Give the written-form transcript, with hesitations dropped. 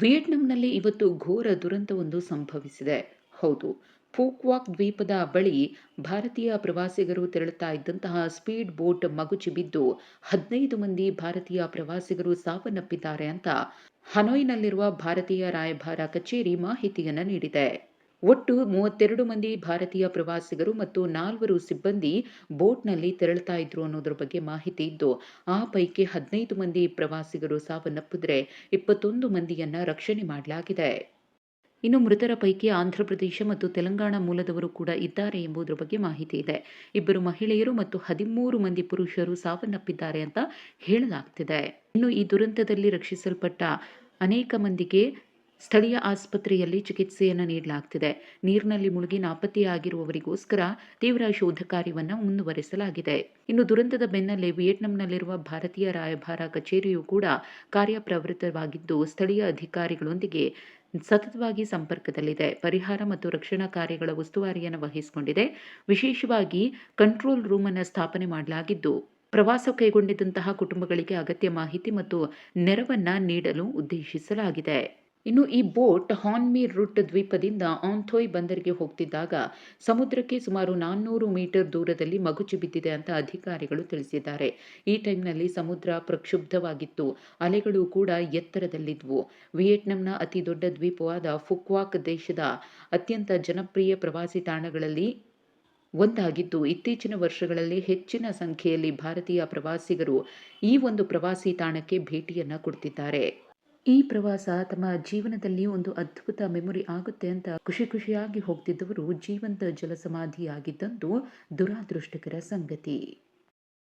ವಿಯೆಟ್ನಾಂನಲ್ಲಿ ಇವತ್ತು ಘೋರ ದುರಂತವೊಂದು ಸಂಭವಿಸಿದೆ. ಹೌದು, ಫೂಕ್ವಾಕ್ ದ್ವೀಪದ ಬಳಿ ಭಾರತೀಯ ಪ್ರವಾಸಿಗರು ತೆರಳುತ್ತಾ ಇದ್ದಂತಹ ಸ್ಪೀಡ್ ಬೋಟ್ ಮಗುಚಿ ಬಿದ್ದು 15 ಮಂದಿ ಭಾರತೀಯ ಪ್ರವಾಸಿಗರು ಸಾವನ್ನಪ್ಪಿದ್ದಾರೆ ಅಂತ ಹನೋಯ್ನಲ್ಲಿರುವ ಭಾರತೀಯ ರಾಯಭಾರ ಕಚೇರಿ ಮಾಹಿತಿಯನ್ನ ನೀಡಿದೆ. ಒಟ್ಟು 32 ಮಂದಿ ಭಾರತೀಯ ಪ್ರವಾಸಿಗರು ಮತ್ತು 4 ಸಿಬ್ಬಂದಿ ಬೋಟ್‌ನಲ್ಲಿ ತೆರಳುತ್ತಾ ಇದ್ರು ಅನ್ನೋದ್ರ ಬಗ್ಗೆ ಮಾಹಿತಿ ಇದ್ದು, ಆ ಪೈಕಿ 15 ಮಂದಿ ಪ್ರವಾಸಿಗರು ಸಾವನ್ನಪ್ಪಿದ್ರೆ 21 ಮಂದಿಯನ್ನ ರಕ್ಷಣೆ ಮಾಡಲಾಗಿದೆ. ಇನ್ನು ಮೃತರ ಪೈಕಿ ಆಂಧ್ರಪ್ರದೇಶ ಮತ್ತು ತೆಲಂಗಾಣ ಮೂಲದವರು ಕೂಡ ಇದ್ದಾರೆ ಎಂಬುದರ ಬಗ್ಗೆ ಮಾಹಿತಿ ಇದೆ. 2 ಮಹಿಳೆಯರು ಮತ್ತು 13 ಮಂದಿ ಪುರುಷರು ಸಾವನ್ನಪ್ಪಿದ್ದಾರೆ ಅಂತ ಹೇಳಲಾಗ್ತಿದೆ. ಇನ್ನು ಈ ದುರಂತದಲ್ಲಿ ರಕ್ಷಿಸಲ್ಪಟ್ಟ ಅನೇಕ ಮಂದಿಗೆ ಸ್ಥಳೀಯ ಆಸ್ಪತ್ರೆಯಲ್ಲಿ ಚಿಕಿತ್ಸೆಯನ್ನು ನೀಡಲಾಗ್ತಿದೆ. ನೀರಿನಲ್ಲಿ ಮುಳುಗಿ ನಾಪತ್ತೆಯಾಗಿರುವವರಿಗೋಸ್ಕರ ತೀವ್ರ ಶೋಧ ಕಾರ್ಯವನ್ನು ಮುಂದುವರಿಸಲಾಗಿದೆ. ಇನ್ನು ದುರಂತದ ಬೆನ್ನಲ್ಲೇ ವಿಯೆಟ್ನಾಂನಲ್ಲಿರುವ ಭಾರತೀಯ ರಾಯಭಾರ ಕಚೇರಿಯು ಕೂಡ ಕಾರ್ಯಪ್ರವೃತ್ತವಾಗಿದ್ದು, ಸ್ಥಳೀಯ ಅಧಿಕಾರಿಗಳೊಂದಿಗೆ ಸತತವಾಗಿ ಸಂಪರ್ಕದಲ್ಲಿದೆ. ಪರಿಹಾರ ಮತ್ತು ರಕ್ಷಣಾ ಕಾರ್ಯಗಳ ಉಸ್ತುವಾರಿಯನ್ನು ವಹಿಸಿಕೊಂಡಿದೆ. ವಿಶೇಷವಾಗಿ ಕಂಟ್ರೋಲ್ ರೂಮ್ ಅನ್ನು ಸ್ಥಾಪನೆ ಮಾಡಲಾಗಿದ್ದು, ಪ್ರವಾಸ ಕೈಗೊಂಡಿದ್ದಂತಹ ಕುಟುಂಬಗಳಿಗೆ ಅಗತ್ಯ ಮಾಹಿತಿ ಮತ್ತು ನೆರವನ್ನ ನೀಡಲು ಉದ್ದೇಶಿಸಲಾಗಿದೆ. ಇನ್ನು ಈ ಬೋಟ್ ಹಾನ್ಮಿ ರುಟ್ ದ್ವೀಪದಿಂದ ಆಂಥೋಯ್ ಬಂದರಿಗೆ ಹೋಗ್ತಿದ್ದಾಗ ಸಮುದ್ರಕ್ಕೆ ಸುಮಾರು 400 ಮೀಟರ್ ದೂರದಲ್ಲಿ ಮಗುಚಿ ಬಿದ್ದಿದೆ ಅಂತ ಅಧಿಕಾರಿಗಳು ತಿಳಿಸಿದ್ದಾರೆ. ಈ ಟೈಮ್ನಲ್ಲಿ ಸಮುದ್ರ ಪ್ರಕ್ಷುಬ್ಧವಾಗಿತ್ತು, ಅಲೆಗಳು ಕೂಡ ಎತ್ತರದಲ್ಲಿದ್ವು. ವಿಯೆಟ್ನಾಂನ ಅತಿ ದೊಡ್ಡ ದ್ವೀಪವಾದ ಫುಕ್ವಾಕ್ ದೇಶದ ಅತ್ಯಂತ ಜನಪ್ರಿಯ ಪ್ರವಾಸಿ ತಾಣಗಳಲ್ಲಿ ಒಂದಾಗಿದ್ದು, ಇತ್ತೀಚಿನ ವರ್ಷಗಳಲ್ಲಿ ಹೆಚ್ಚಿನ ಸಂಖ್ಯೆಯಲ್ಲಿ ಭಾರತೀಯ ಪ್ರವಾಸಿಗರು ಈ ಒಂದು ಪ್ರವಾಸಿ ತಾಣಕ್ಕೆ ಭೇಟಿಯನ್ನ ಕೊಡ್ತಿದ್ದಾರೆ. ಈ ಪ್ರವಾಸ ತಮ್ಮ ಜೀವನದಲ್ಲಿ ಒಂದು ಅದ್ಭುತ ಮೆಮೊರಿ ಆಗುತ್ತೆ ಅಂತ ಖುಷಿಯಾಗಿ ಹೋಗ್ತಿದ್ದವರು ಜೀವಂತ ಜಲಸಮಾಧಿಯಾಗಿದ್ದಂತೂ ದುರಾದೃಷ್ಟಕರ ಸಂಗತಿ.